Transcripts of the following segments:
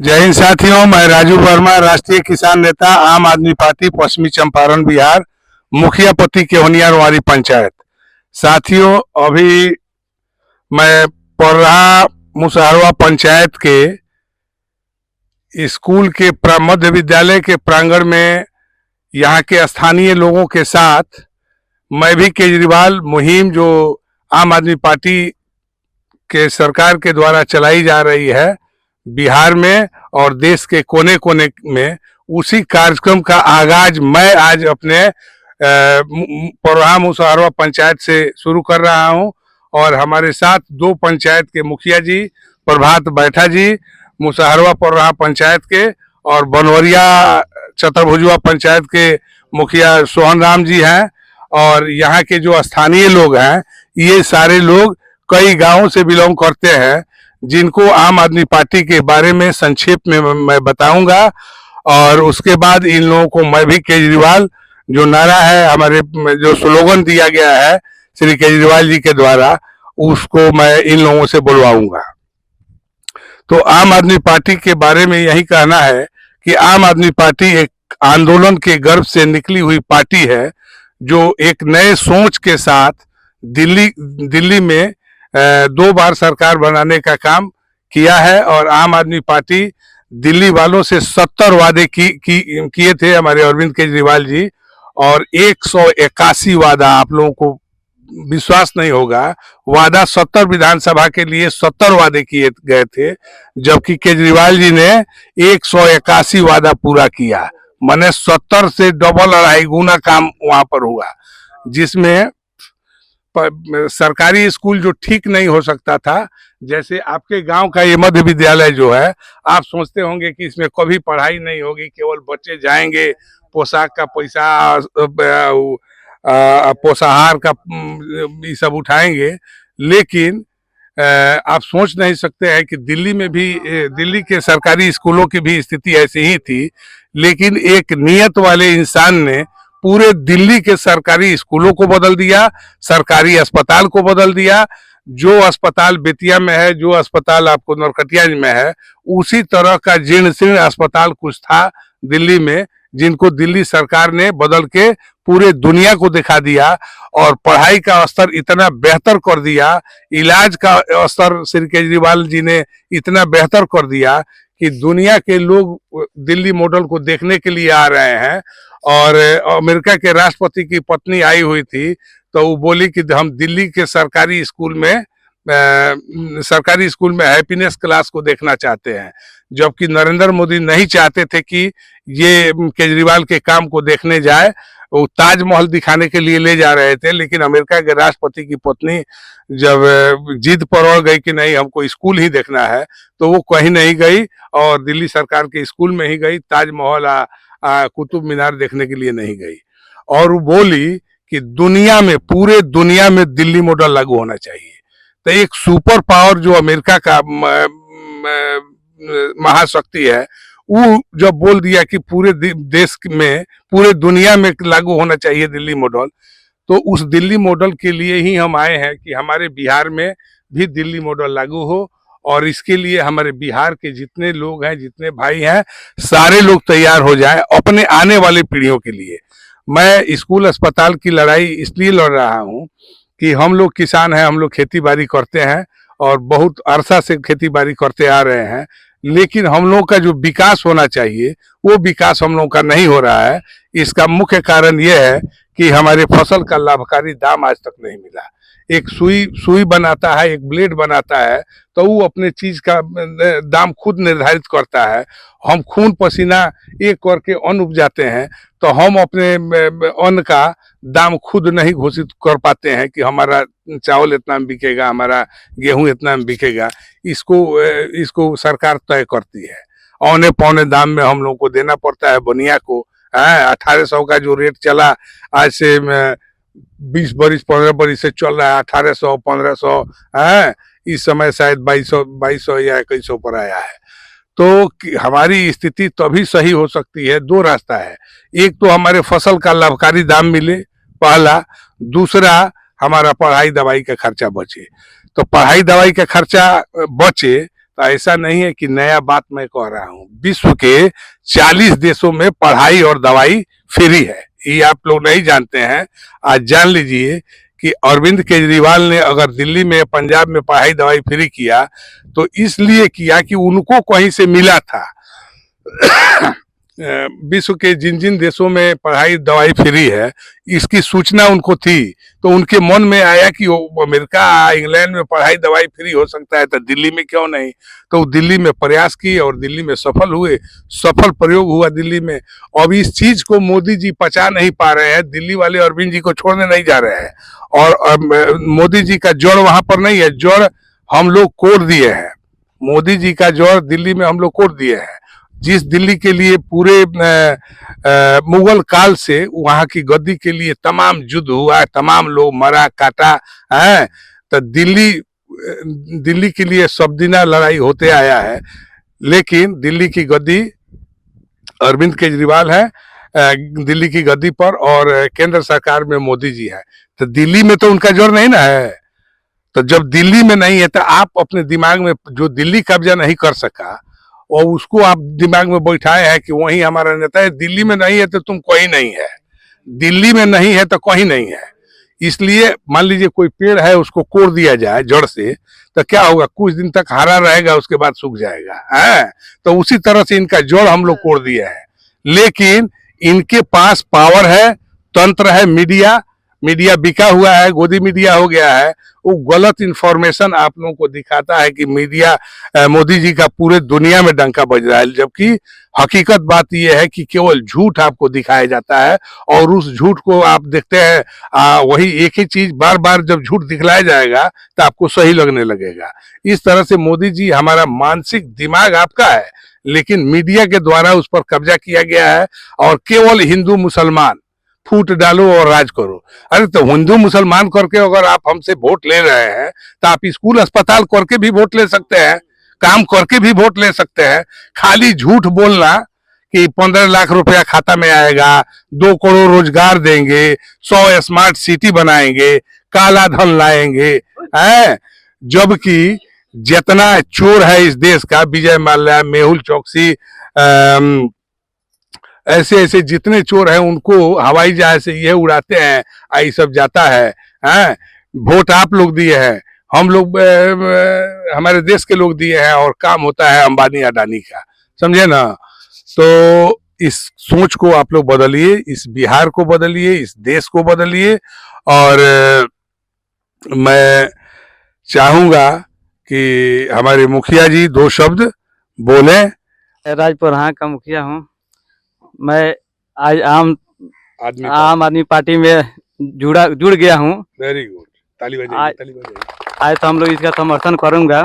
जय हिंद साथियों, मैं राजू वर्मा, राष्ट्रीय किसान नेता, आम आदमी पार्टी, पश्चिमी चंपारण बिहार, मुखिया पति केवनियारवाड़ी पंचायत। साथियों, अभी मैं पढ़ रहा मुसहरवा पंचायत के स्कूल के मध्य विद्यालय के प्रांगण में यहाँ के स्थानीय लोगों के साथ मैं भी केजरीवाल मुहिम जो आम आदमी पार्टी के सरकार के द्वारा चलाई जा रही है बिहार में और देश के कोने कोने में, उसी कार्यक्रम का आगाज मैं आज अपने पौराहा मुसहरवा पंचायत से शुरू कर रहा हूं। और हमारे साथ दो पंचायत के मुखिया जी, प्रभात बैठा जी मुसहरवा पौराहा पंचायत के, और बनवरिया चतुर्भुजवा पंचायत के मुखिया सोहन राम जी हैं। और यहाँ के जो स्थानीय लोग हैं, ये सारे लोग कई गांवों से बिलोंग करते हैं, जिनको आम आदमी पार्टी के बारे में संक्षेप में मैं बताऊंगा। और उसके बाद इन लोगों को मैं भी केजरीवाल जो नारा है, हमारे जो स्लोगन दिया गया है श्री केजरीवाल जी के द्वारा, उसको मैं इन लोगों से बुलवाऊंगा। तो आम आदमी पार्टी के बारे में यही कहना है कि आम आदमी पार्टी एक आंदोलन के गर्भ से निकली हुई पार्टी है, जो एक नए सोच के साथ दिल्ली में 2 बार सरकार बनाने का काम किया है। और आम आदमी पार्टी दिल्ली वालों से 70 वादे किए थे हमारे अरविंद केजरीवाल जी, और 181 वादा, आप लोगों को विश्वास नहीं होगा, वादा 70 विधानसभा के लिए 70 वादे किए गए थे, जबकि केजरीवाल जी ने 181 वादा पूरा किया। माने 70 से डबल, 2.5 गुना काम वहां पर हुआ, जिसमें सरकारी स्कूल जो ठीक नहीं हो सकता था, जैसे आपके गांव का ये मध्य विद्यालय जो है, आप सोचते होंगे कि इसमें कभी पढ़ाई नहीं होगी, केवल बच्चे जाएंगे, पोशाक का पैसा, पोषाहार का ये सब उठाएंगे। लेकिन आप सोच नहीं सकते हैं कि दिल्ली में भी, दिल्ली के सरकारी स्कूलों की भी स्थिति ऐसी ही थी, लेकिन एक नियत वाले इंसान ने पूरे दिल्ली के सरकारी स्कूलों को बदल दिया, सरकारी अस्पताल को बदल दिया। जो अस्पताल बेतिया में है, जो अस्पताल आपको नरकटियागंज में है, उसी तरह का जीर्ण शीर्ण अस्पताल कुछ था दिल्ली में, जिनको दिल्ली सरकार ने बदल के पूरे दुनिया को दिखा दिया। और पढ़ाई का स्तर इतना बेहतर कर दिया, इलाज का स्तर श्री केजरीवाल जी ने इतना बेहतर कर दिया कि दुनिया के लोग दिल्ली मॉडल को देखने के लिए आ रहे हैं। और अमेरिका के राष्ट्रपति की पत्नी आई हुई थी, तो वो बोली कि हम दिल्ली के सरकारी स्कूल में हैप्पीनेस क्लास को देखना चाहते हैं, जबकि नरेंद्र मोदी नहीं चाहते थे कि ये केजरीवाल के काम को देखने जाए। वो ताजमहल दिखाने के लिए ले जा रहे थे, लेकिन अमेरिका के राष्ट्रपति की पत्नी जब जिद पर अड़ गई कि नहीं, हमको स्कूल ही देखना है, तो वो कहीं नहीं गई और दिल्ली सरकार के स्कूल में ही गई, ताजमहल कुतुब मीनार देखने के लिए नहीं गई। और वो बोली कि दुनिया में, पूरे दुनिया में दिल्ली मॉडल लागू होना चाहिए। तो एक सुपर पावर जो अमेरिका का महाशक्ति है, वो जब बोल दिया कि पूरे देश में, पूरे दुनिया में लागू होना चाहिए दिल्ली मॉडल, तो उस दिल्ली मॉडल के लिए ही हम आए हैं कि हमारे बिहार में भी दिल्ली मॉडल लागू हो। और इसके लिए हमारे बिहार के जितने लोग हैं, जितने भाई हैं, सारे लोग तैयार हो जाएं अपने आने वाली पीढ़ियों के लिए। मैं स्कूल अस्पताल की लड़ाई इसलिए लड़ रहा हूं कि हम लोग किसान हैं, हम लोग खेती बाड़ी करते हैं और बहुत अरसा से खेती बाड़ी करते आ रहे हैं, लेकिन हम लोग का जो विकास होना चाहिए वो विकास हम लोग का नहीं हो रहा है। इसका मुख्य कारण ये है कि हमारे फसल का लाभकारी दाम आज तक नहीं मिला। एक सुई बनाता है, एक ब्लेड बनाता है, तो वो अपने चीज का दाम खुद निर्धारित करता है। हम खून पसीना एक करके अन्न उपजाते हैं, तो हम अपने अन्न का दाम खुद नहीं घोषित कर पाते हैं कि हमारा चावल इतना में बिकेगा, हमारा गेहूं इतना में बिकेगा। इसको सरकार तय करती है। औने पौने दाम में हम लोग को देना पड़ता है बनिया को। 1800 का जो रेट चला, आज से 20 बरिस 15 बरिस से चल रहा है 1800 1500 है, इस समय शायद 2200 या 2100 पर आया है। तो हमारी स्थिति तभी सही हो सकती है। 2 रास्ता है, एक तो हमारे फसल का लाभकारी दाम मिले, पहला, दूसरा हमारा पढ़ाई दवाई का खर्चा बचे। तो पढ़ाई दवाई का खर्चा बचे तो ऐसा नहीं है कि नया बात मैं कह रहा हूं। विश्व के 40 देशों में पढ़ाई और दवाई फ्री है, ये आप लोग नहीं जानते हैं। आज जान लीजिए कि अरविंद केजरीवाल ने अगर दिल्ली में पंजाब में पढ़ाई दवाई फ्री किया तो इसलिए किया कि उनको कहीं से मिला था। विश्व के जिन जिन देशों में पढ़ाई दवाई फ्री है इसकी सूचना उनको थी, तो उनके मन में आया कि अमेरिका इंग्लैंड में पढ़ाई दवाई फ्री हो सकता है तो दिल्ली में क्यों नहीं। तो दिल्ली में प्रयास किए और दिल्ली में सफल हुए, सफल प्रयोग हुआ दिल्ली में। अब इस चीज को मोदी जी पचा नहीं पा रहे हैं, दिल्ली वाले अरविंद जी को छोड़ने नहीं जा रहे हैं। और मोदी जी का जड़ वहां पर नहीं है, जड़ हम लोग कोड़ दिए हैं। मोदी जी का जड़ दिल्ली में हम लोग कोड़ दिए हैं। जिस दिल्ली के लिए पूरे मुगल काल से वहां की गद्दी के लिए तमाम युद्ध हुआ, तमाम लोग मरा काटा है, तो दिल्ली के लिए सब दिना लड़ाई होते आया है। लेकिन दिल्ली की गद्दी अरविंद केजरीवाल है दिल्ली की गद्दी पर, और केंद्र सरकार में मोदी जी है। तो दिल्ली में तो उनका जोर नहीं ना है। तो जब दिल्ली में नहीं है तो आप अपने दिमाग में जो दिल्ली कब्जा नहीं कर सका और उसको आप दिमाग में बैठाए हैं कि वही हमारा नेता है। दिल्ली में नहीं है तो तुम कोई नहीं है, दिल्ली में नहीं है तो कहीं नहीं है। इसलिए मान लीजिए कोई पेड़ है उसको कोड़ दिया जाए जड़ से तो क्या होगा, कुछ दिन तक हरा रहेगा, उसके बाद सूख जाएगा है। तो उसी तरह से इनका जड़ हम लोग कोड़ दिया है। लेकिन इनके पास पावर है, तंत्र है, मीडिया बिका हुआ है, गोदी मीडिया हो गया है। वो गलत इंफॉर्मेशन आप लोगों को दिखाता है कि मीडिया मोदी जी का पूरे दुनिया में डंका बज रहा है, जबकि हकीकत बात यह है कि केवल झूठ आपको दिखाया जाता है और उस झूठ को आप देखते हैं। वही एक ही चीज बार बार जब झूठ दिखलाया जाएगा तो आपको सही लगने लगेगा। इस तरह से मोदी जी, हमारा मानसिक दिमाग आपका है लेकिन मीडिया के द्वारा उस पर कब्जा किया गया है और केवल हिंदू मुसलमान फूट डालो और राज करो। अरे तो हिंदू मुसलमान करके अगर आप हमसे वोट ले रहे हैं तो आप स्कूल अस्पताल करके भी वोट ले सकते हैं, काम करके भी वोट ले सकते हैं। खाली झूठ बोलना कि 15 लाख रुपया खाता में आएगा, 2 करोड़ रोजगार देंगे, 100 स्मार्ट सिटी बनाएंगे, काला धन लाएंगे है, जबकि जितना चोर है इस देश का, विजय माल्या, मेहुल चौकसी, ऐसे ऐसे जितने चोर हैं उनको हवाई जहाज से ये उड़ाते हैं, आई सब जाता है। वोट आप लोग दिए हैं, हम लोग हमारे देश के लोग दिए हैं और काम होता है अंबानी अडानी का, समझे ना। तो इस सोच को आप लोग बदलिए, इस बिहार को बदलिए, इस देश को बदलिए। और मैं चाहूंगा कि हमारे मुखिया जी 2 शब्द बोले। राजपुर हाँ का मुखिया हूँ मैं। आज आम आदमी पार्टी में जुड़ गया हूँ। वेरी गुड, ताली बजाइए। आज तो हम लोग इसका समर्थन करूंगा।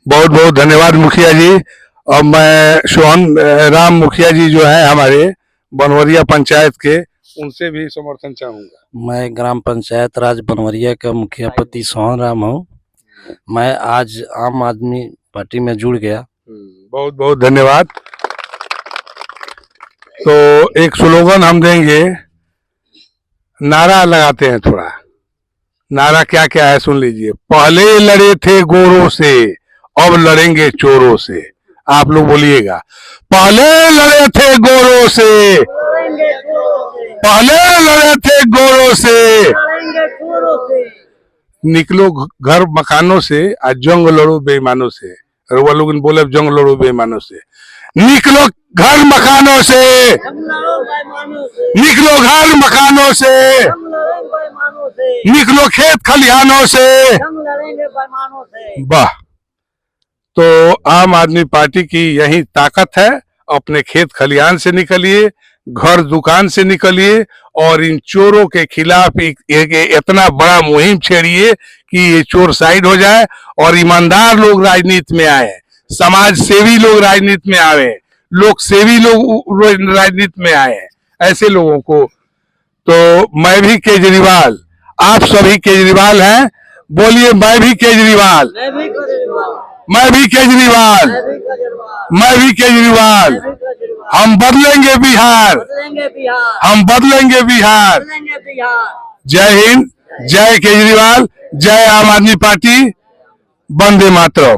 बहुत बहुत धन्यवाद मुखिया जी। और मैं सोहन राम मुखिया जी जो है हमारे बनवरिया पंचायत के, उनसे भी समर्थन चाहूंगा। मैं ग्राम पंचायत राज बनवरिया का मुखिया पति सोहन राम हूँ। मैं आज आम आदमी पार्टी में जुड़ गया। बहुत बहुत धन्यवाद। तो एक स्लोगन हम देंगे, नारा लगाते हैं थोड़ा। नारा क्या क्या है सुन लीजिए। पहले लड़े थे गोरों से, अब लड़ेंगे चोरों से। आप लोग बोलिएगा, पहले लड़े थे गोरों से, पहले लड़े थे गोरों से, निकलो घर मकानों से, आज जंग लड़ो बेईमानों से। वो लोग बोले जंग लड़ो बेईमानों से। निकलो घर मकानों से, निकलो घर मकानों से, निकलो खेत खलिहानों से। वाह। तो आम आदमी पार्टी की यही ताकत है। अपने खेत खलिहान से निकलिए, घर दुकान से निकलिए और इन चोरों के खिलाफ एक इतना बड़ा मुहिम छेड़िए कि ये चोर साइड हो जाए और ईमानदार लोग राजनीति में आए, समाज सेवी लोग राजनीति में आए, लोक सेवी लोग राजनीति में आए। ऐसे लोगों को, तो मैं भी केजरीवाल, आप सभी केजरीवाल हैं। बोलिए मैं भी केजरीवाल, मैं भी केजरीवाल, मैं भी केजरीवाल। हम बदलेंगे बिहार, हम बदलेंगे बिहार। जय हिंद, जय केजरीवाल, जय आम आदमी पार्टी, वंदे मातरम।